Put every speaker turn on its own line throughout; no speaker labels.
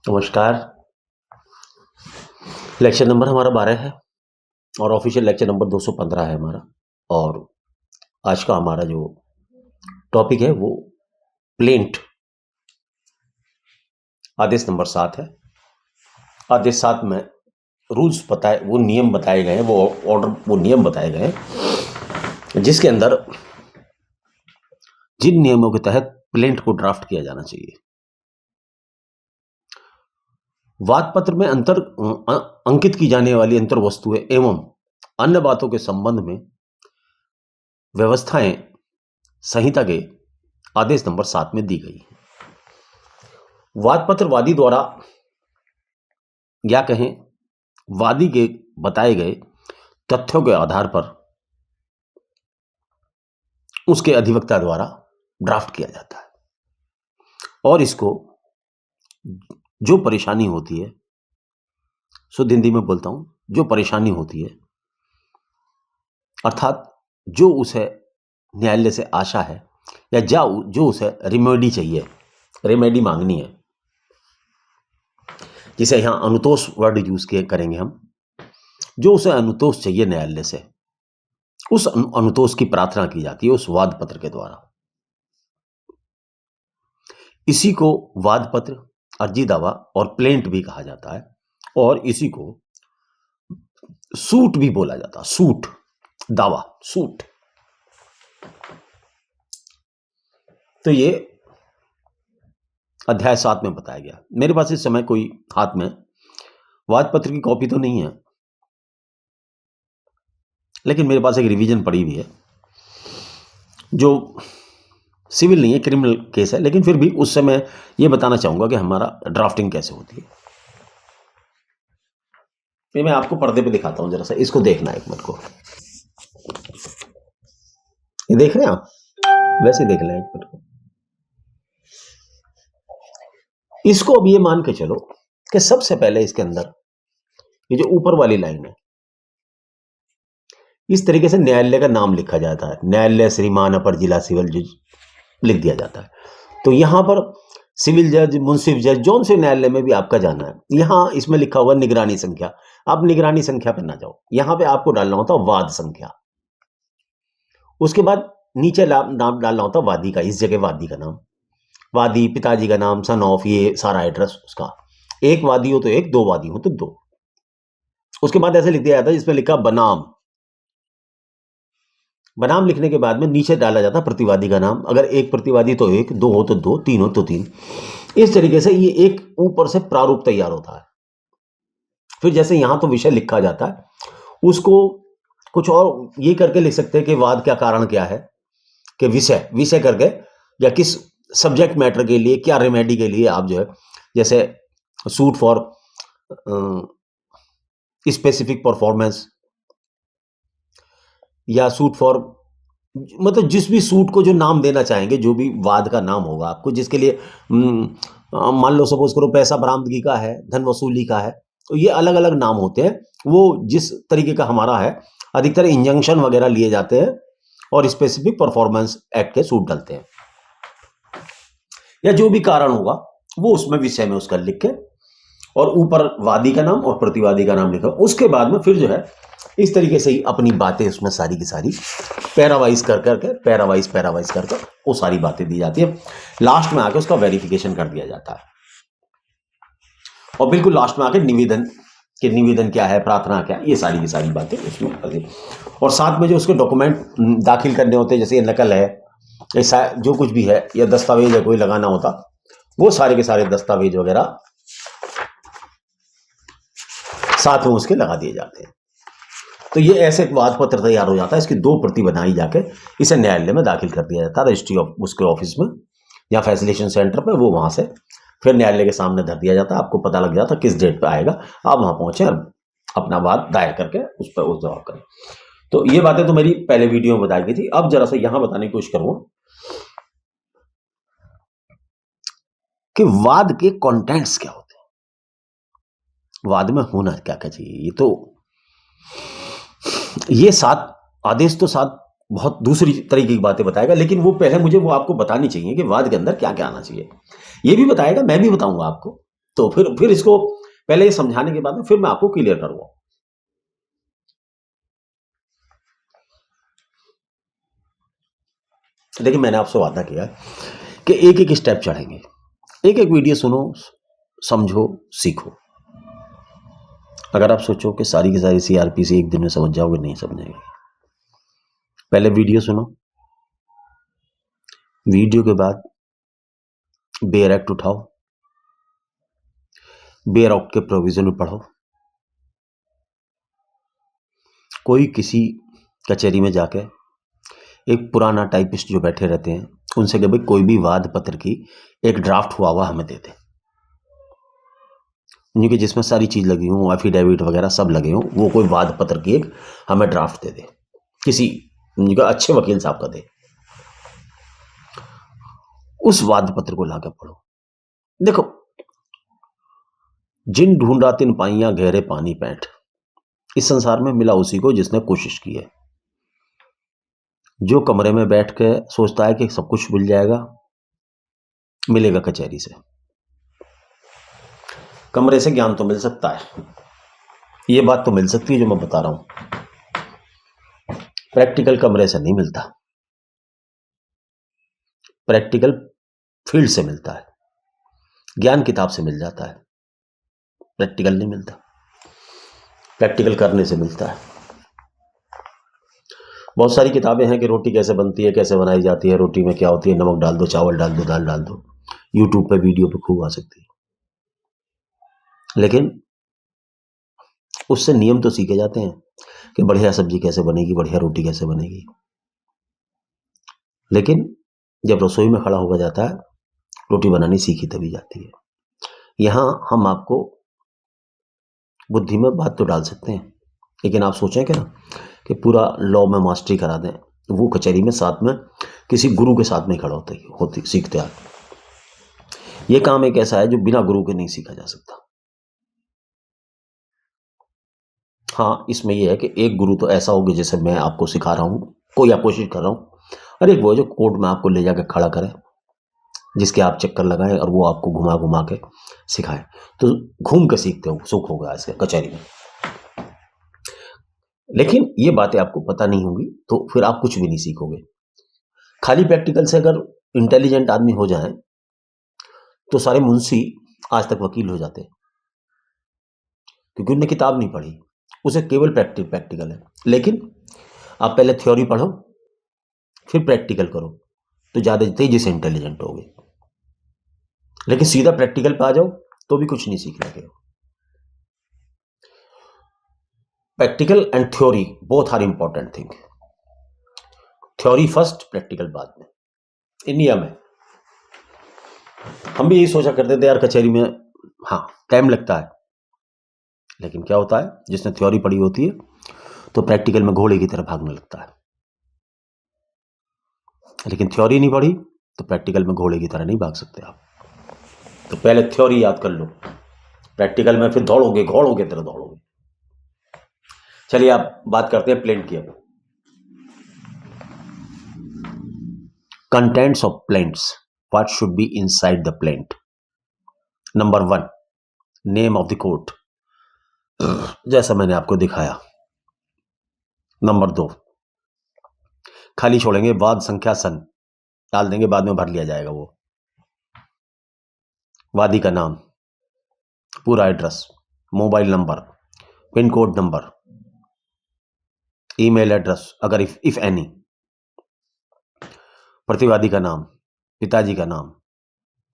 नमस्कार। Lecture number हमारा 12 है और ऑफिशियल लेक्चर नंबर 215 है हमारा। और आज का हमारा जो टॉपिक है वो प्लेंट आदेश नंबर 7 है। आदेश 7 में रूल्स बताए, वो नियम बताए गए हैं, वो ऑर्डर, वो नियम बताए गए हैं जिसके अंदर जिन नियमों के तहत प्लेंट को ड्राफ्ट किया जाना चाहिए। वाद पत्र में अंकित की जाने वाली अंतर वस्तुएं एवं अन्य बातों के संबंध में व्यवस्थाएं संहिता के आदेश नंबर 7 में दी गई है। वाद पत्र वादी द्वारा या कहें वादी के बताए गए तथ्यों के आधार पर उसके अधिवक्ता द्वारा ड्राफ्ट किया जाता है और इसको जो परेशानी होती है, शुद्ध हिंदी में बोलता हूं, जो परेशानी होती है अर्थात जो उसे न्यायालय से आशा है या जो उसे रिमेडी चाहिए, रेमेडी मांगनी है, जिसे यहां अनुतोष वर्ड यूज करेंगे हम, जो उसे अनुतोष चाहिए न्यायालय से, उस अनुतोष की प्रार्थना की जाती है उस वाद पत्र के द्वारा। इसी को वाद पत्र, अर्जी दावा और प्लेंट भी कहा जाता है और इसी को सूट भी बोला जाता है। सूट, दावा, सूट। तो ये अध्याय 7 में बताया गया। मेरे पास इस समय कोई हाथ में वाद पत्र की कॉपी तो नहीं है, लेकिन मेरे पास एक रिवीजन पड़ी हुई है जो सिविल नहीं है, क्रिमिनल केस है, लेकिन फिर भी उस समय ये बताना चाहूंगा कि हमारा ड्राफ्टिंग कैसे होती है। ये मैं आपको पर्दे पे दिखाता हूं, जरा सा इसको देखना एक मिनट को। ये देख रहे हैं आप? वैसे देख लें एक मिनट को। इसको अब ये मान के चलो कि सबसे पहले इसके अंदर ये जो ऊपर वाली लाइन है, इस तरीके से न्यायालय का नाम लिखा जाता है। न्यायालय श्रीमान अपर जिला सिविल जज लिख दिया जाता है। तो यहां पर सिविल जज, मुंसिफ जज, जौन से न्यायालय में भी आपका जाना है, यहां इसमें लिखा हुआ निगरानी संख्या। आप निगरानी संख्या पर ना जाओ, यहां पे आपको डालना होता वाद संख्या। उसके बाद नीचे नाम डालना होता वादी का, इस जगह वादी का नाम, वादी, पिताजी का नाम, सन ऑफ, ये सारा एड्रेस उसका। एक वादी हो तो एक, दो वादी हो तो दो। उसके बाद ऐसे लिख दिया जाता है जिसमें लिखा बनाम। बनाम लिखने के बाद में नीचे डाला जाता प्रतिवादी का नाम। अगर एक प्रतिवादी तो एक, दो हो तो दो, तीन हो तो तीन। इस तरीके से ये एक ऊपर से प्रारूप तैयार होता है। फिर जैसे यहां तो विषय लिखा जाता है, उसको कुछ और ये करके लिख सकते हैं कि वाद का कारण क्या है, कि विषय करके, या किस सब्जेक्ट मैटर के लिए, क्या रेमेडी के लिए आप जो है, जैसे सूट फॉर स्पेसिफिक परफॉर्मेंस या सूट फॉर, मतलब जिस भी सूट को जो नाम देना चाहेंगे, जो भी वाद का नाम होगा आपको, जिसके लिए मान लो सपोज करो पैसा बरामदगी का है, धन वसूली का है, तो ये अलग अलग नाम होते हैं। वो जिस तरीके का हमारा है, अधिकतर इंजंक्शन वगैरह लिए जाते हैं और स्पेसिफिक परफॉर्मेंस एक्ट के सूट डलते हैं, या जो भी कारण होगा वो उसमें विषय में उसका लिख के और ऊपर वादी का नाम और प्रतिवादी का नाम लिखा। उसके बाद में फिर जो है इस तरीके से ही अपनी बातें उसमें सारी की सारी पैरावाइज पैरावाइज करके वो सारी बातें दी जाती है। लास्ट में आके उसका वेरिफिकेशन कर दिया जाता है और बिल्कुल लास्ट में आके निवेदन क्या है, प्रार्थना क्या है, ये सारी की सारी बातें उसमें कर दी। और साथ में जो उसके डॉक्यूमेंट दाखिल करने होते हैं, जैसे ये नकल है, ऐसा जो कुछ भी है, या दस्तावेज है कोई लगाना होता, वो सारे के सारे दस्तावेज वगैरह साथ में उसके लगा दिए जाते हैं। तो ये ऐसे एक वाद पत्र तैयार हो जाता है। इसकी 2 प्रति बनाई जाके इसे न्यायालय में दाखिल कर दिया जाता है, रजिस्ट्री उसके ऑफिस में या फैसिलिटेशन सेंटर पे। वो वहां से फिर न्यायालय के सामने धर दिया जाता है। आपको पता लग जाता किस डेट पे आएगा, आप वहां पहुंचे, अपना वाद दायर करके उस पर उस जवाब करें। तो ये बातें तो मेरी पहले वीडियो में बताई गई थी। अब जरा सा यहां बताने की कोशिश करूंगा कि वाद के कंटेंट्स क्या होते हैं, वाद में होना क्या क्या चाहिए। ये 7 आदेश तो 7 बहुत दूसरी तरीके की बातें बताएगा, लेकिन वो पहले मुझे वो आपको बतानी चाहिए कि वाद के अंदर क्या क्या आना चाहिए। ये भी बताएगा, मैं भी बताऊंगा आपको। तो फिर इसको पहले ये समझाने के बाद में फिर मैं आपको क्लियर करूंगा। देखिए, मैंने आपसे वादा किया कि एक एक स्टेप चढ़ेंगे, एक एक वीडियो सुनो, समझो, सीखो। अगर आप सोचो कि सारी की सारी सीआरपीसी एक दिन में समझ जाओगे, नहीं समझेंगे। पहले वीडियो सुनो, वीडियो के बाद बेयर एक्ट उठाओ, बेयर एक्ट के प्रोविजन में पढ़ो। कोई किसी कचहरी में जाके एक पुराना टाइपिस्ट जो बैठे रहते हैं उनसे कहे भाई कोई भी वाद पत्र की एक ड्राफ्ट हुआ हमें दे दे, क्योंकि जिसमें सारी चीज लगी हूँ, एफिडेविट वगैरह सब लगे हों, वो कोई वाद पत्र की एक हमें ड्राफ्ट दे दे, किसी अच्छे वकील साहब का दे। उस वाद पत्र को लाकर पढ़ो। देखो, जिन ढूंढा तिन पाइयां गहरे पानी पैंठ, इस संसार में मिला उसी को जिसने कोशिश की है। जो कमरे में बैठ के सोचता है कि सब कुछ मिल जाएगा, मिलेगा कचहरी से। कमरे से ज्ञान तो मिल सकता है, ये बात तो मिल सकती है जो मैं बता रहा हूं, प्रैक्टिकल कमरे से नहीं मिलता। प्रैक्टिकल फील्ड से मिलता है, ज्ञान किताब से मिल जाता है, प्रैक्टिकल नहीं मिलता, प्रैक्टिकल करने से मिलता है। बहुत सारी किताबें हैं कि रोटी कैसे बनती है, कैसे बनाई जाती है, रोटी में क्या होती है, नमक डाल दो, चावल डाल दो, दाल डाल दो, यूट्यूब पे वीडियो पे खूब आ सकती है, लेकिन उससे नियम तो सीखे जाते हैं कि बढ़िया सब्जी कैसे बनेगी, बढ़िया रोटी कैसे बनेगी। लेकिन जब रसोई में खड़ा होगा जाता है, रोटी बनानी सीखी तभी जाती है। यहां हम आपको बुद्धि में बात तो डाल सकते हैं, लेकिन आप सोचें कि ना कि पूरा लॉ में मास्टरी करा दें, वो कचहरी में साथ में किसी गुरु के साथ में खड़ा होती सीखते आप। ये काम एक ऐसा है जो बिना गुरु के नहीं सीखा जा सकता। हाँ, इसमें यह है कि एक गुरु तो ऐसा होगा जैसे मैं आपको सिखा रहा हूं, कोई आप कोशिश कर रहा हूं, और एक वो जो कोर्ट में आपको ले जाकर खड़ा करे, जिसके आप चक्कर लगाएं और वो आपको घुमा घुमा के सिखाए, तो घूम के सीखते हो, सुख होगा ऐसे कचहरी में। लेकिन ये बातें आपको पता नहीं होंगी तो फिर आप कुछ भी नहीं सीखोगे। खाली प्रैक्टिकल से अगर इंटेलिजेंट आदमी हो जाए तो सारे मुंशी आज तक वकील हो जाते, क्योंकि उनने किताब नहीं पढ़ी, उसे केवल प्रैक्टिकल है। लेकिन आप पहले थ्योरी पढ़ो, फिर प्रैक्टिकल करो, तो ज्यादा तेजी से इंटेलिजेंट होगे। लेकिन सीधा प्रैक्टिकल पे आ जाओ तो भी कुछ नहीं सीख लगे। Practical and theory both are important thing. Theory first, practical बाद में। इंडिया में हम भी यही सोचा करते थे यार, कचहरी में हाँ टाइम लगता है, लेकिन क्या होता है, जिसने थ्योरी पढ़ी होती है तो प्रैक्टिकल में घोड़े की तरह भागने लगता है, लेकिन थ्योरी नहीं पढ़ी तो प्रैक्टिकल में घोड़े की तरह नहीं भाग सकते आप। तो पहले थ्योरी याद कर लो, प्रैक्टिकल में फिर दौड़ोगे, घोड़ों की तरह दौड़ोगे। चलिए आप बात करते हैं प्लेंट की। अब contents of plaints, what should be inside the plaint. Number 1, name of the court, जैसा मैंने आपको दिखाया। नंबर 2, खाली छोड़ेंगे, वाद संख्या सन डाल देंगे, बाद में भर लिया जाएगा वो। वादी का नाम, पूरा address, mobile number, pin code number, email address अगर इफ एनी, प्रतिवादी का नाम, पिताजी का नाम,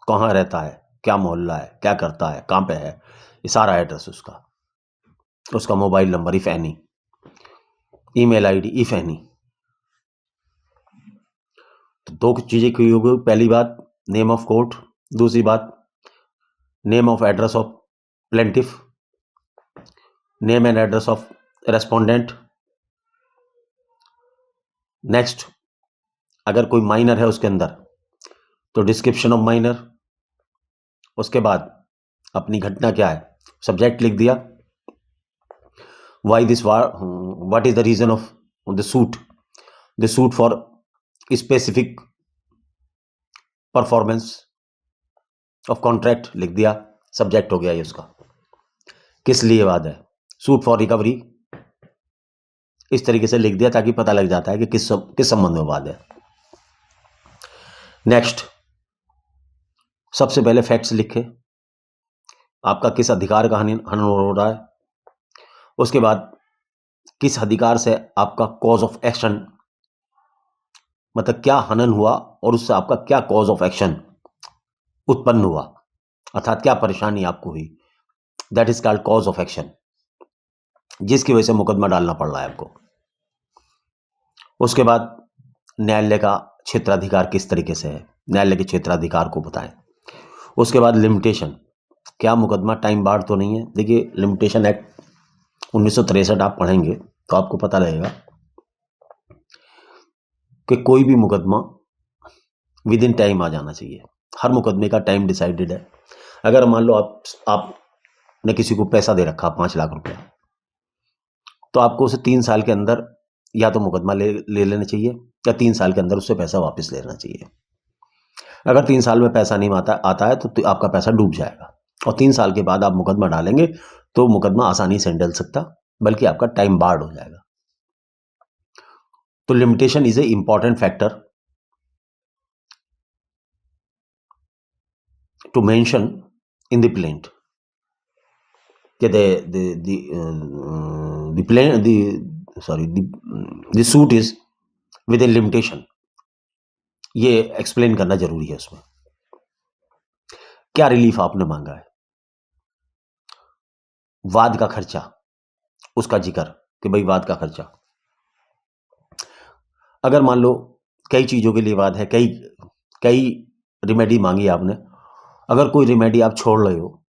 कहाँ रहता है, क्या मोहल्ला है, क्या करता है, कहाँ पे है, ये सारा एड्रेस उसका, उसका mobile number if any, email ID if any. तो दो चीजें की होगी, पहली बात नेम ऑफ कोर्ट, दूसरी बात name of address of plaintiff, name and address of respondent. Next, अगर कोई माइनर है उसके अंदर तो डिस्क्रिप्शन ऑफ माइनर, उसके बाद अपनी घटना क्या है, सब्जेक्ट लिख दिया, why this what is the reason of the suit for specific performance of contract लिख दिया, सब्जेक्ट हो गया ये उसका। किस लिए वाद है? सूट फॉर रिकवरी, इस तरीके से लिख दिया ताकि पता लग जाता है कि किस संबंध में वाद है। नेक्स्ट, सबसे पहले फैक्ट्स लिखे, आपका किस अधिकार का हनन हो रहा है। उसके बाद किस अधिकार से आपका कॉज ऑफ एक्शन, मतलब क्या हनन हुआ और उससे आपका क्या कॉज ऑफ एक्शन उत्पन्न हुआ, अर्थात क्या परेशानी आपको हुई, that is called cause of action, जिसकी वजह से मुकदमा डालना पड़ रहा है आपको। उसके बाद न्यायालय का क्षेत्राधिकार किस तरीके से है, न्यायालय के क्षेत्राधिकार को बताएं। उसके बाद लिमिटेशन, क्या मुकदमा टाइम बार्ड तो नहीं है। देखिए लिमिटेशन एक्ट 1963 आप पढ़ेंगे तो आपको पता लगेगा कि कोई भी मुकदमा विद इन टाइम आ जाना चाहिए। हर मुकदमे का टाइम डिसाइडेड है। अगर मान लो आपने किसी को पैसा दे रखा 5 लाख रुपया, तो आपको उसे 3 साल के अंदर या तो मुकदमा ले लेना चाहिए या 3 साल के अंदर उससे पैसा वापस ले लेना चाहिए। अगर 3 साल में पैसा नहीं आता है तो आपका पैसा डूब जाएगा, और 3 साल के बाद आप मुकदमा डालेंगे तो मुकदमा आसानी से नहीं डल सकता, बल्कि आपका टाइम बार्ड हो जाएगा। तो limitation is a important factor to mention in the plaint that the suit is within limitation, ये एक्सप्लेन करना जरूरी है। उसमें क्या रिलीफ आपने मांगा है, वाद का खर्चा, उसका जिक्र कि भाई वाद का खर्चा। अगर मान लो कई चीजों के लिए वाद है, कई रिमेडी मांगी आपने, अगर कोई रिमेडी आप छोड़ रहे हो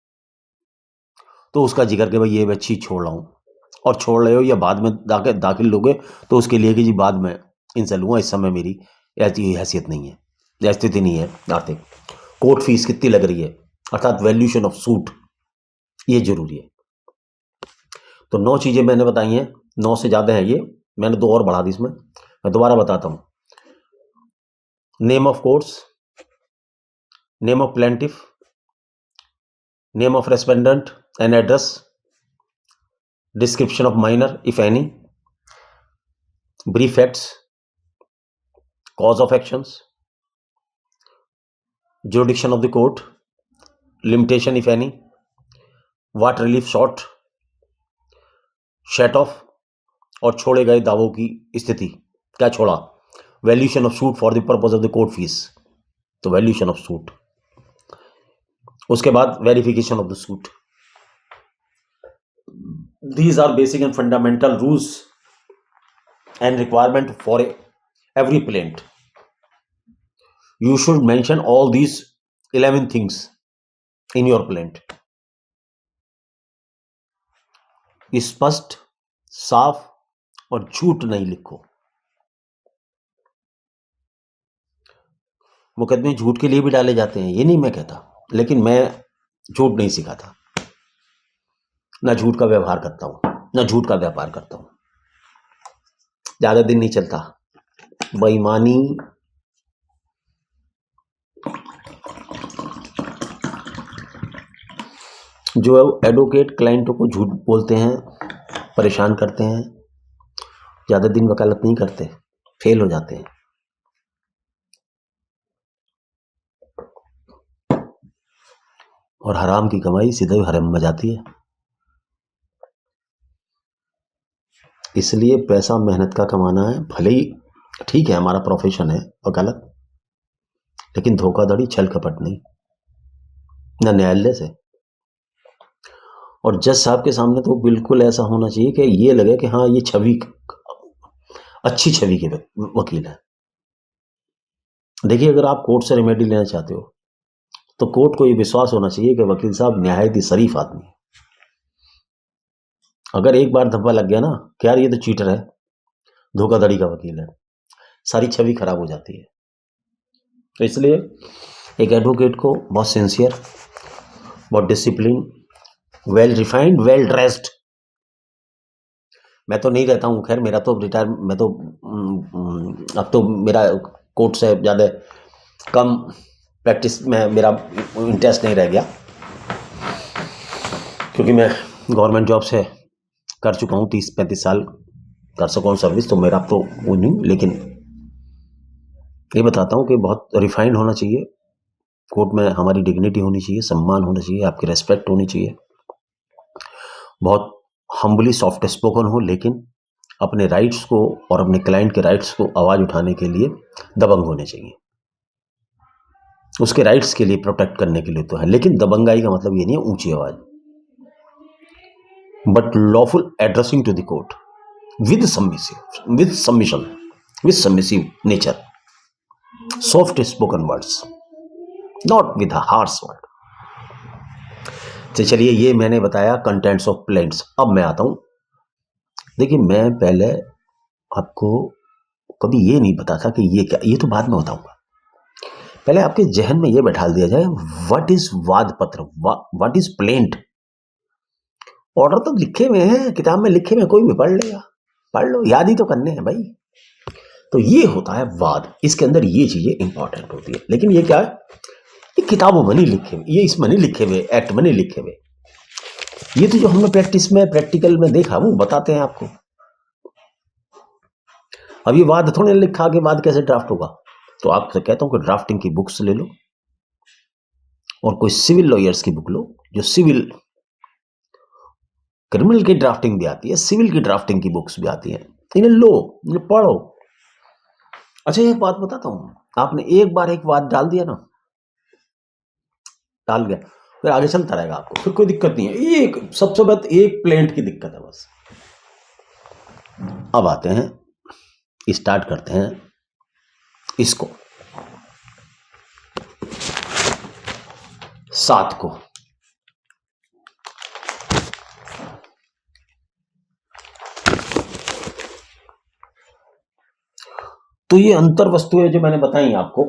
तो उसका जिक्र कि भाई ये मैं चीज छोड़ रहा हूं, और छोड़ रहे हो या बाद में दाखिल लोगे तो उसके लिए कि जी बाद में इनसे लूंगा, इस समय मेरी ऐसी हैसियत नहीं है या स्थिति नहीं है आर्थिक। कोर्ट फीस कितनी लग रही है, अर्थात वैल्यूएशन ऑफ सूट, ये जरूरी है। तो 9 चीजें मैंने बताई हैं, 9 से ज्यादा है ये, मैंने 2 और बढ़ा दी इसमें। मैं दोबारा बताता हूं। Name of courts, name of plaintiff, name of respondent and address, description of minor if any, brief facts, cause of actions, jurisdiction of the court, limitation if any, what relief sought, set off और छोड़े गए दावों की स्थिति, क्या छोड़ा, valuation of suit for the purpose of the court fees, तो valuation of suit. उसके बाद verification of the suit. These are basic and fundamental rules and requirement for every plaint. You should mention all these 11 things in your plaint. स्पष्ट, साफ और झूठ नहीं लिखो। मुकदमे झूठ के लिए भी डाले जाते हैं, ये नहीं मैं कहता, लेकिन मैं झूठ नहीं सिखाता, ना झूठ का व्यवहार करता हूं, ना झूठ का व्यापार करता हूं। ज्यादा दिन नहीं चलता, बेईमानी जो एडवोकेट क्लाइंटों को झूठ बोलते हैं, परेशान करते हैं, ज्यादा दिन वकालत नहीं करते, फेल हो जाते हैं। और हराम की कमाई सीधे हरम में जाती है। इसलिए पैसा मेहनत का कमाना है, भले ही ठीक है हमारा प्रोफेशन है वकालत, लेकिन धोखाधड़ी, छल कपट नहीं, ना न्यायालय से। और जज साहब के सामने तो बिल्कुल ऐसा होना चाहिए कि ये लगे कि हाँ ये छवि, अच्छी छवि के वकील है। देखिए अगर आप कोर्ट से रेमेडी लेना चाहते हो तो कोर्ट को ये विश्वास होना चाहिए कि वकील साहब निहायत ही शरीफ आदमी है। अगर एक बार धब्बा लग गया ना कि यार ये तो चीटर है, धोखाधड़ी का वकील है, सारी छवि खराब हो जाती है। तो इसलिए एक एडवोकेट को बहुत सिंसियर, बहुत discipline, well refined, well dressed, मैं तो नहीं रहता हूँ, खैर मेरा तो रिटायर, मैं तो अब तो मेरा कोर्ट से ज़्यादा कम प्रैक्टिस में मेरा इंटरेस्ट नहीं रह गया, क्योंकि मैं गवर्नमेंट जॉब से कर चुका हूँ 30-35 साल कर सका हूँ सर्विस, तो मेरा तो वो नहीं, लेकिन ये बताता हूँ कि बहुत रिफाइंड होना चाहिए। कोर्ट में हमारी डिग्निटी होनी चाहिए, सम्मान होना चाहिए, आपकी रेस्पेक्ट होनी चाहिए, बहुत हम्बली सॉफ्ट स्पोकन हो, लेकिन अपने राइट्स को और अपने क्लाइंट के राइट्स को आवाज़ उठाने के लिए दबंग होने चाहिए। उसके राइट्स के लिए प्रोटेक्ट करने के लिए तो है, लेकिन दबंगाई का मतलब ये नहीं है ऊंची आवाज़, but lawful addressing to the court with submission, with submissive nature, soft spoken words, not with harsh word. तो चलिए, ये मैंने बताया कंटेंट्स ऑफ प्लेंट्स। अब मैं आता हूं, देखिए मैं पहले आपको कभी ये नहीं बता था कि ये क्या, ये तो बाद में बताऊंगा। पहले आपके जहन में ये बैठा दिया जाए, व्हाट इज वाद पत्र, व्हाट इज प्लेंट। ऑर्डर तो लिखे हुए हैं, किताब में लिखे हुए, कोई भी पढ़ लेगा, पढ़ लो, याद ही तो करने हैं भाई। तो ये होता है वाद, इसके अंदर ये चीजें इंपॉर्टेंट होती है। लेकिन ये क्या है, ये किताबों में नहीं लिखे हुए, ये इसमें नहीं लिखे हुए, एक्ट में नहीं लिखे हुए। ये तो जो हमने प्रैक्टिस में, प्रैक्टिकल में देखा, वो बताते हैं आपको। अब ये वाद थोड़े लिखा कि वाद कैसे ड्राफ्ट होगा। तो आपसे कहता हूं कि ड्राफ्टिंग की बुक्स ले लो, और कोई सिविल लॉयर्स की बुक लो, जो सिविल, क्रिमिनल की ड्राफ्टिंग भी आती है, सिविल की ड्राफ्टिंग की बुक्स भी आती हैं, इन्हें लो, इन्हें पढ़ो। अच्छा, एक बात बताता हूं, आपने एक बार एक वाद डाल दिया ना, डाल गया, फिर आगे चलता रहेगा आपको, फिर कोई दिक्कत नहीं है। एक सबसे बस एक प्लेंट की दिक्कत है बस। अब आते हैं, स्टार्ट करते हैं इसको, 7 को। तो ये अंतर वस्तुएं जो मैंने बताई आपको,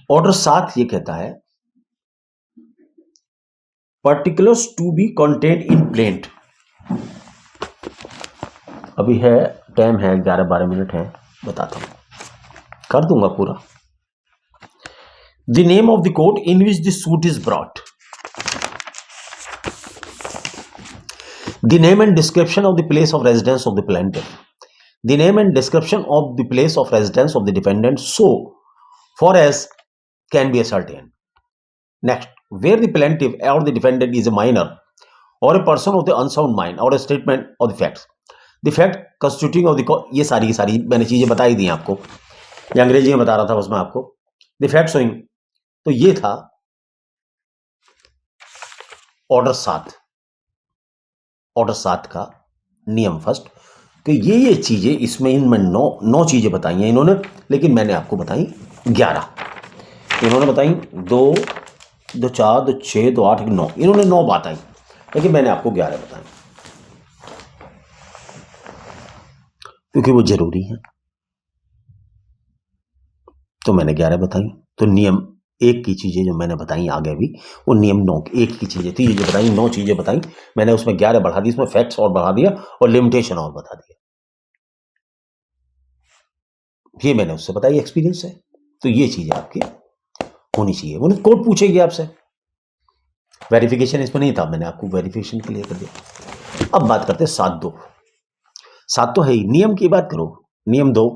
ऑर्डर 7 ये कहता है, particulars to be content in plaint. अभी है, टाइम है 11-12 मिनट है, बताता हूं, कर दूंगा पूरा। The name of the court in which the suit is brought, the name and description of the place of residence of the plaintiff, the name and description of the place of residence of the defendant so far as can be ascertained. Next, where the plaintiff or the defendant is a minor or a person of the unsound mind or a statement of the facts, the fact constituting of the ये सारी की सारी मैंने चीजें बताई दी आपको, ये अंग्रेजी में बता रहा था उसमें आपको। the fact showing, तो ये था ऑर्डर 7, ऑर्डर 7 का नियम फर्स्ट, कि ये चीजें इसमें, इनमें 9 चीजें बताई हैं इन्होंने, लेकिन मैंने आपको बताई 11। इन्होंने बताई 2, 2, 4, 2, 6, 2, 8, 9, इन्होंने 9 बताई, लेकिन मैंने आपको 11 बताई, क्योंकि वो जरूरी है, तो मैंने 11 बताई। तो नियम 1 की चीजें जो मैंने बताई आगे भी, वो नियम 9 1 की चीजें थी, ये जो बताई 9 चीजें बताई मैंने, उसमें 11 बढ़ा दी, इसमें फैक्ट्स और बढ़ा दिया और लिमिटेशन और बता दिया। ये मैंने उससे बताई, एक्सपीरियंस है। तो ये चीजें आपकी होनी चाहिए, वो कोर्ट पूछेगी आपसे। वेरिफिकेशन इसमें नहीं था, मैंने आपको वेरिफिकेशन के लिए कर दिया। अब बात करते हैं 7(2). 7 तो है ही, नियम की बात करो। नियम 2,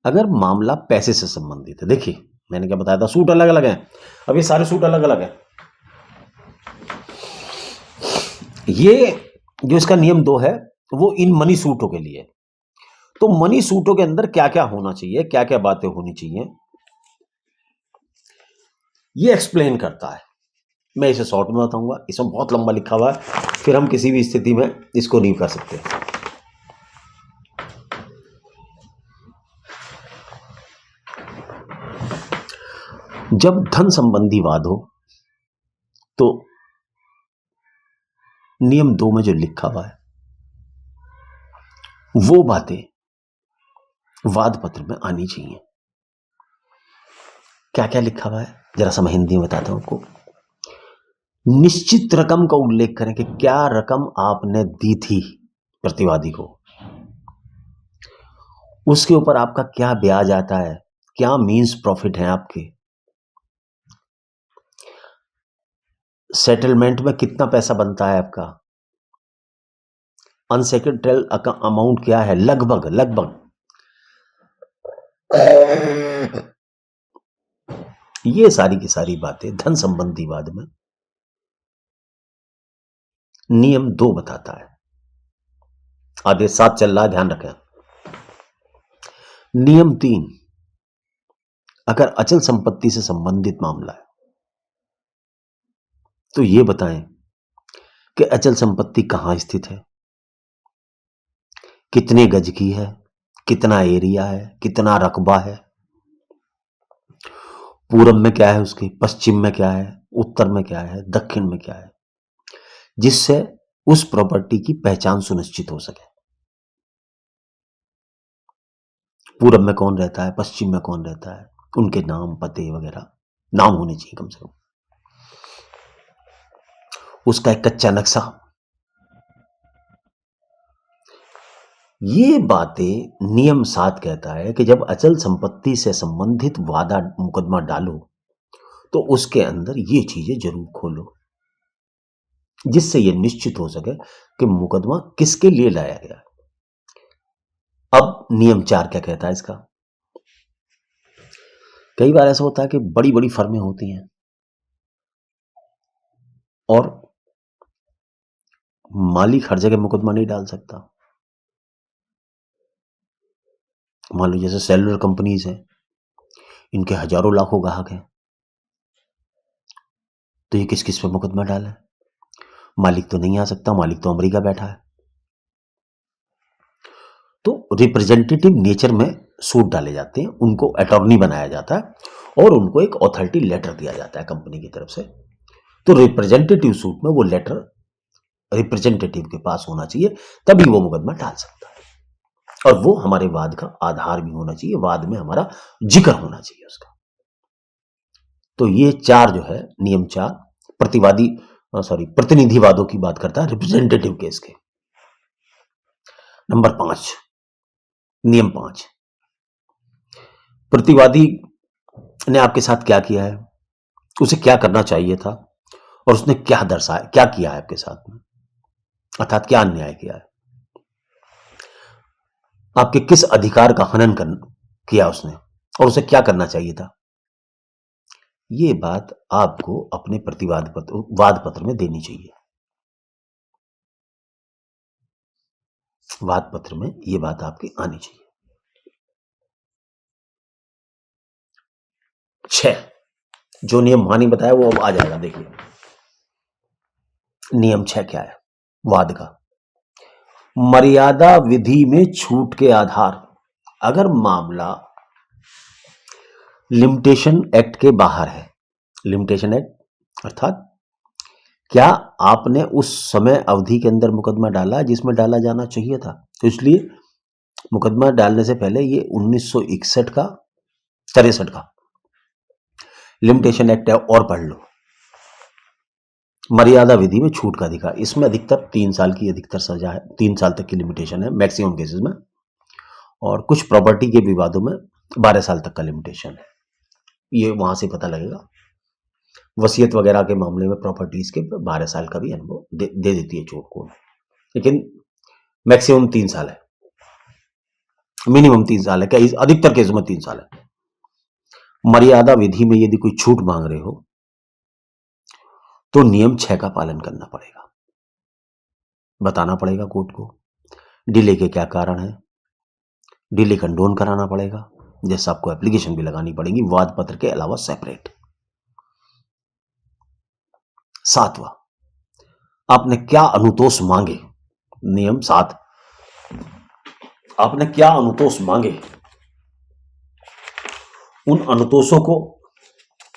अगर मामला पैसे से संबंधित है, देखिए मैंने क्या बताया था, सूट अलग अलग हैं, अब ये सारे सूट अलग अलग हैं। ये जो इसका नियम 2 है, वो इन मनी सूटों के लिए। तो मनी सूटों के अंदर क्या क्या होना चाहिए, क्या क्या बातें होनी चाहिए, ये एक्सप्लेन करता है। मैं इसे शॉर्ट में बताऊंगा, इसमें बहुत लंबा लिखा हुआ है, फिर हम किसी भी स्थिति में इसको नहीं कर सकते। जब धन संबंधी वाद हो, तो नियम 2 में जो लिखा हुआ है, वो बातें वाद पत्र में आनी चाहिए। क्या क्या लिखा हुआ है, जरा सा मैं हिंदी में बताता हूं आपको। निश्चित रकम का उल्लेख करें कि क्या रकम आपने दी थी प्रतिवादी को, उसके ऊपर आपका क्या ब्याज आता है, क्या मीन्स प्रॉफिट है आपके, सेटलमेंट में कितना पैसा बनता है आपका, अनसेटल्ड अमाउंट क्या है, लगभग लगभग ये सारी की सारी बातें धन संबंधी वाद में नियम 2 बताता है। आदेश 7 चल रहा है, ध्यान रखें। नियम 3, अगर अचल संपत्ति से संबंधित मामला है तो यह बताएं कि अचल संपत्ति कहां स्थित है, कितने गज की है, कितना एरिया है, कितना रकबा है, पूरब में क्या है उसके, पश्चिम में क्या है, उत्तर में क्या है, दक्षिण में क्या है, जिससे उस प्रॉपर्टी की पहचान सुनिश्चित हो सके। पूरब में कौन रहता है, पश्चिम में कौन रहता है, उनके नाम पते वगैरह नाम होने चाहिए कम से कम, उसका एक कच्चा नक्शा। ये बातें नियम 7 कहता है कि जब अचल संपत्ति से संबंधित वादा मुकदमा डालो तो उसके अंदर ये चीजें जरूर खोलो, जिससे यह निश्चित हो सके कि मुकदमा किसके लिए लाया गया। अब नियम 4 क्या कहता है इसका। कई बार ऐसा होता है कि बड़ी बड़ी फर्में होती हैं और मालिक हर जगह मुकदमा नहीं डाल सकता। मान लो जैसे सेलुलर कंपनीज हैं, इनके हजारों लाखों ग्राहक हैं, तो ये किस किस पे मुकदमा डाले, मालिक तो नहीं आ सकता, मालिक तो अमेरिका बैठा है। तो रिप्रेजेंटेटिव नेचर में सूट डाले जाते हैं, उनको अटॉर्नी बनाया जाता है और उनको एक ऑथोरिटी लेटर दिया जाता है कंपनी की तरफ से। तो रिप्रेजेंटेटिव सूट में वो लेटर रिप्रेजेंटेटिव के पास होना चाहिए, तभी वो मुकदमा डाल सकता है, और वो हमारे वाद का आधार भी होना चाहिए, वाद में हमारा जिक्र होना चाहिए उसका। तो ये 4 जो है नियम 4 प्रतिवादी प्रतिनिधि वादों की बात करता है, रिप्रेजेंटेटिव केस के। नंबर 5, नियम 5, प्रतिवादी ने आपके साथ क्या किया है, उसे क्या करना चाहिए था और उसने क्या दर्शाया, क्या किया है आपके साथ में, अर्थात क्या अन्याय किया है, आपके किस अधिकार का हनन किया उसने और उसे क्या करना चाहिए था। ये बात आपको अपने प्रतिवाद पत्र वाद पत्र में देनी चाहिए। वाद पत्र में ये बात आपकी आनी चाहिए। 6, जो नियम मानी बताया वो अब आ जाएगा, देखिए नियम 6 क्या है वाद का। मर्यादा विधि में छूट के आधार, अगर मामला लिमिटेशन एक्ट के बाहर है, लिमिटेशन एक्ट अर्थात क्या आपने उस समय अवधि के अंदर मुकदमा डाला जिसमें डाला जाना चाहिए था, तो इसलिए मुकदमा डालने से पहले ये 1961 का 63 का लिमिटेशन एक्ट है और पढ़ लो। मर्यादा विधि में छूट का अधिकार, इसमें अधिकतर 3 साल की अधिकतर सजा है, 3 साल तक की लिमिटेशन है मैक्सिमम केसेस में, और कुछ प्रॉपर्टी के विवादों में 12 साल तक का लिमिटेशन है। ये वहां से पता लगेगा। वसीयत वगैरह के मामले में प्रॉपर्टीज के 12 साल का भी अनुभव दे देती है छूट को, लेकिन मैक्सिमम 3 साल है, मिनिमम 3 साल है, क्या अधिकतर केसों में 3 साल है। मर्यादा विधि में यदि कोई छूट मांग रहे हो तो नियम 6 का पालन करना पड़ेगा, बताना पड़ेगा कोर्ट को डिले के क्या कारण है, डिले कंडोन कराना पड़ेगा, जैसे आपको एप्लीकेशन भी लगानी पड़ेगी वाद पत्र के अलावा सेपरेट। 7वां, आपने क्या अनुतोष मांगे, नियम 7, आपने क्या अनुतोष मांगे उन अनुतोषों को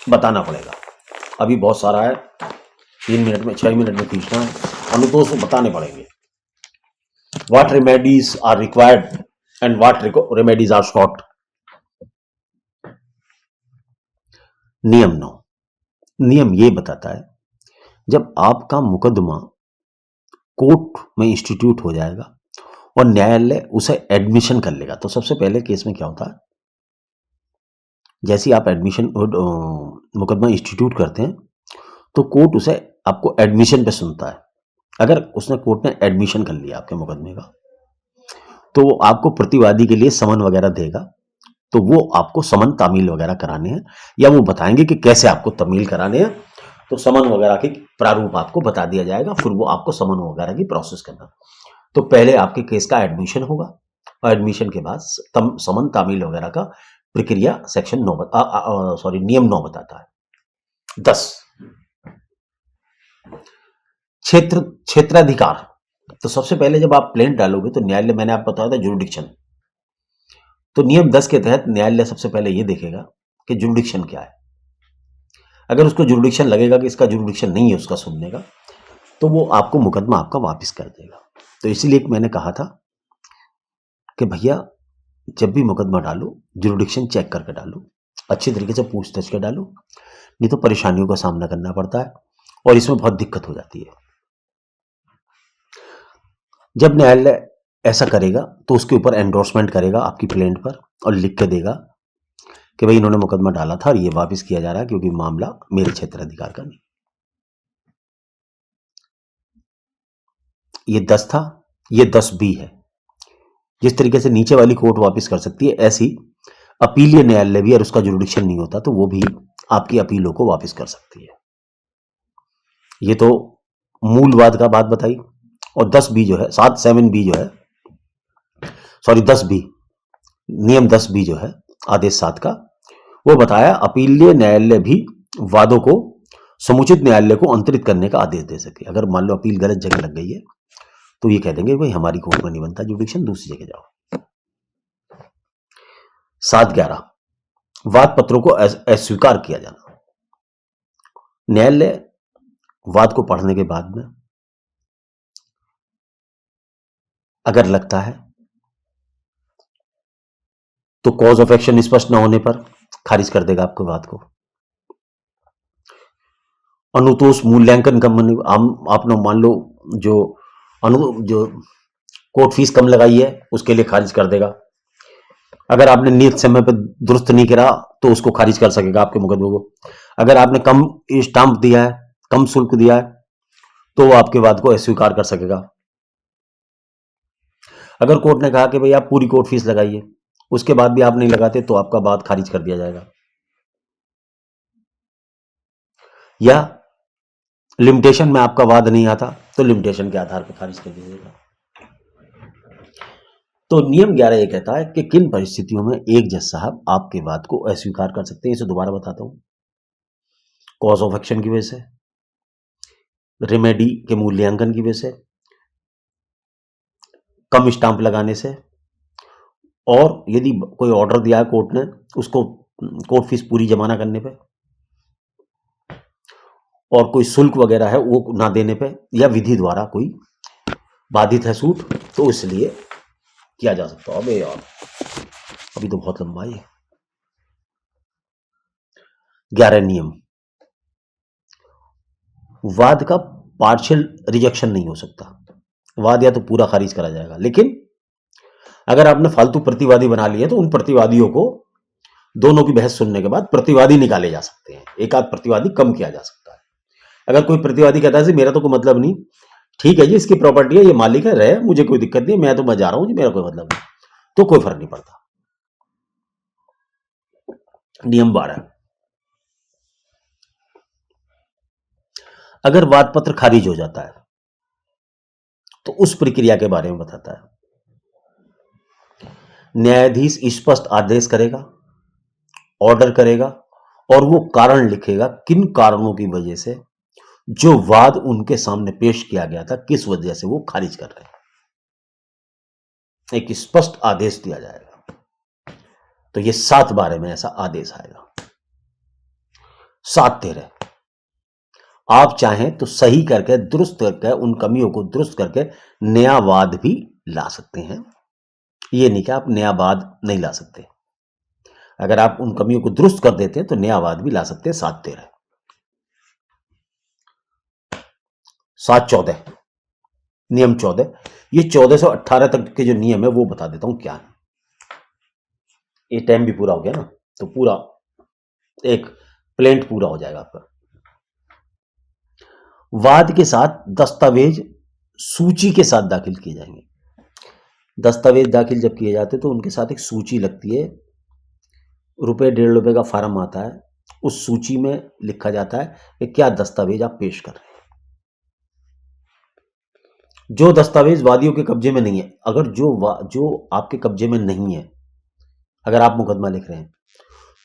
बताना पड़ेगा। अभी बहुत सारा है, 3 मिनट में 6 मिनट में खींचना है, अनुतोष बताने पड़ेंगे। What remedies are required and what remedies are sought. नियम 9, नियम ये बताता है जब आपका मुकदमा कोर्ट में इंस्टीट्यूट हो जाएगा और न्यायालय उसे एडमिशन कर लेगा, तो सबसे पहले केस में क्या होता है, जैसे ही आप एडमिशन मुकदमा इंस्टीट्यूट करते हैं तो कोर्ट उसे आपको एडमिशन पे सुनता है। अगर उसने कोर्ट ने एडमिशन कर लिया आपके मुकदमे का, तो वो आपको प्रतिवादी के लिए समन वगैरह देगा। तो वो आपको समन तामील वगैरह कराने हैं, या वो बताएंगे कि कैसे आपको तमील कराने हैं। तो समन वगैरह के प्रारूप आपको बता दिया जाएगा, फिर वो आपको समन वगैरह की प्रोसेस करना। तो पहले आपके केस का एडमिशन होगा, और एडमिशन के बाद समन तामील वगैरह का प्रक्रिया सेक्शन 9 सॉरी नियम 9 बताता है। 10 क्षेत्राधिकार। तो सबसे पहले जब आप प्लेंट डालोगे तो न्यायालय, मैंने आपको बताया था जुरिडिक्शन, तो नियम 10 के तहत न्यायालय सबसे पहले ये देखेगा कि जुरिडिक्शन क्या है। अगर उसको जुरिडिक्शन लगेगा कि इसका जुरिडिक्शन नहीं है उसका सुनने का, तो वो आपको मुकदमा आपका वापस कर देगा। तो इसीलिए मैंने कहा था कि भैया जब भी मुकदमा डालो जुरिडिक्शन चेक करके डालो, अच्छी तरीके से पूछताछ कर डालो, नहीं तो परेशानियों का सामना करना पड़ता है और इसमें बहुत दिक्कत हो जाती है। जब न्यायालय ऐसा करेगा तो उसके ऊपर एंडोर्समेंट करेगा आपकी प्लेंट पर और लिख के देगा कि भाई इन्होंने मुकदमा डाला था और ये वापस किया जा रहा है क्योंकि मामला मेरे क्षेत्राधिकार का नहीं। ये 10 था, ये 10 बी है। जिस तरीके से नीचे वाली कोर्ट वापस कर सकती है, ऐसी अपीलीय न्यायालय भी, और उसका जुरिडिक्शन नहीं होता तो वो भी आपकी अपीलों को वापस कर सकती है। ये तो मूलवाद का बात बताई। और 10 बी जो है, 7 बी जो है, सॉरी 10 बी, नियम 10 बी जो है आदेश 7 का, वो बताया अपीलीय न्यायालय भी वादों को समुचित न्यायालय को अंतरित करने का आदेश दे सके। अगर मान लो अपील गलत जगह लग गई है तो ये कह देंगे भाई हमारी कोर्ट में नहीं बनता जुडिक्शन, दूसरी जगह जाओ। 7-11 वाद पत्रों को अस्वीकार किया जाना। न्यायालय वाद को पढ़ने के बाद में अगर लगता है तो कॉज ऑफ एक्शन स्पष्ट न होने पर खारिज कर देगा आपके वाद को। अनुतोष मूल्यांकन का आपने मान लो जो कोर्ट फीस कम लगाई है उसके लिए खारिज कर देगा। अगर आपने नियत समय पर दुरुस्त नहीं करा तो उसको खारिज कर सकेगा आपके मुकदमे को। अगर आपने कम स्टाम्प दिया है, कम शुल्क दिया है, तो वो आपके वाद को अस्वीकार कर सकेगा। अगर कोर्ट ने कहा कि भाई आप पूरी कोर्ट फीस लगाइए, उसके बाद भी आप नहीं लगाते तो आपका वाद खारिज कर दिया जाएगा। या लिमिटेशन में आपका वाद नहीं आता तो लिमिटेशन के आधार पर खारिज कर दिया जाएगा। तो नियम 11 ये कहता है कि किन परिस्थितियों में एक जज साहब आपके वाद को अस्वीकार कर सकते हैं। इसे दोबारा बताता हूं। कॉज ऑफ एक्शन की वजह से, रेमेडी के मूल्यांकन की वजह से, कम स्टाम्प लगाने से, और यदि कोई ऑर्डर दिया है कोर्ट ने उसको कोर्ट फीस पूरी जमा ना करने पे, और कोई शुल्क वगैरह है वो ना देने पे, या विधि द्वारा कोई बाधित है सूट, तो इसलिए किया जा सकता है। अबे यार अभी तो बहुत लंबा है। 11 नियम, वाद का पार्शियल रिजेक्शन नहीं हो सकता। वाद या तो पूरा खारिज करा जाएगा, लेकिन अगर आपने फालतू प्रतिवादी बना लिए तो उन प्रतिवादियों को दोनों की बहस सुनने के बाद प्रतिवादी निकाले जा सकते हैं, एक आध प्रतिवादी कम किया जा सकता है। अगर कोई प्रतिवादी कहता है जी मेरा तो कोई मतलब नहीं, ठीक है जी इसकी प्रॉपर्टी है, ये मालिक है, रहे, मुझे कोई दिक्कत नहीं, मैं तो जा रहा हूं जी, मेरा कोई मतलब नहीं, तो कोई फर्क नहीं पड़ता। नियम 12, अगर वाद पत्र खारिज हो जाता है तो उस प्रक्रिया के बारे में बताता है। न्यायाधीश स्पष्ट आदेश करेगा, ऑर्डर करेगा, और वो कारण लिखेगा किन कारणों की वजह से जो वाद उनके सामने पेश किया गया था किस वजह से वो खारिज कर रहे हैं। एक स्पष्ट आदेश दिया जाएगा। तो ये 7-12 में ऐसा आदेश आएगा। 7-13 आप चाहें तो सही करके दुरुस्त करके उन कमियों को दुरुस्त करके नया वाद भी ला सकते हैं। ये नहीं कि आप नया वाद नहीं ला सकते। अगर आप उन कमियों को दुरुस्त कर देते हैं तो नया वाद भी ला सकते हैं। 7-13 7-14 नियम 14, ये 14 से 18 तक के जो नियम है वो बता देता हूं क्या है। ये टाइम भी पूरा हो गया ना, तो पूरा एक प्लेंट पूरा हो जाएगा आपका। वाद के साथ दस्तावेज सूची के साथ दाखिल किए जाएंगे। दस्तावेज दाखिल जब किए जाते हैं तो उनके साथ एक सूची लगती है, रुपए 1.5 रुपए का फार्म आता है, उस सूची में लिखा जाता है कि क्या दस्तावेज आप पेश कर रहे हैं। जो दस्तावेज वादियों के कब्जे में नहीं है, अगर जो आपके कब्जे में नहीं है, अगर आप मुकदमा लिख रहे हैं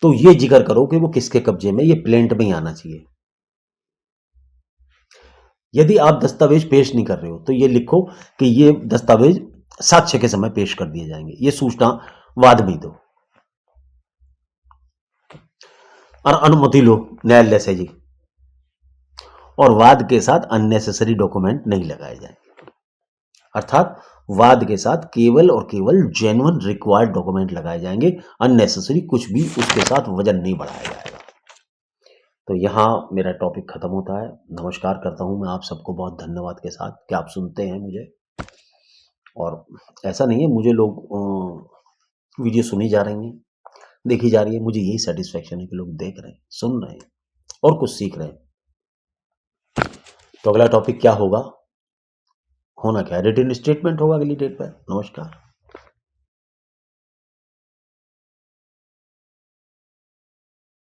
तो ये जिक्र करो कि वो किसके कब्जे में, ये प्लेंट में ही आना चाहिए। यदि आप दस्तावेज पेश नहीं कर रहे हो तो ये लिखो कि ये दस्तावेज साक्ष्य के समय पेश कर दिए जाएंगे, ये सूचना वाद में दो और अनुमति लो न्यायालय से जी, और वाद के साथ अननेसेसरी डॉक्यूमेंट नहीं लगाए जाएंगे। अर्थात वाद के साथ केवल और केवल जेन्युइन रिक्वायर्ड डॉक्यूमेंट लगाए जाएंगे, अननेसेसरी कुछ भी उसके साथ वजन नहीं बढ़ाया जाएगा। तो यहां मेरा टॉपिक खत्म होता है। नमस्कार करता हूं मैं आप सबको बहुत धन्यवाद के साथ कि आप सुनते हैं मुझे, और ऐसा नहीं है मुझे लोग वीडियो सुनी जा रही हैं, देखी जा रही है, मुझे यही सेटिस्फेक्शन है कि लोग देख रहे हैं, सुन रहे हैं और कुछ सीख रहे हैं। तो अगला टॉपिक क्या होगा, होना क्या है, रिटन स्टेटमेंट होगा अगली डेट पर। नमस्कार।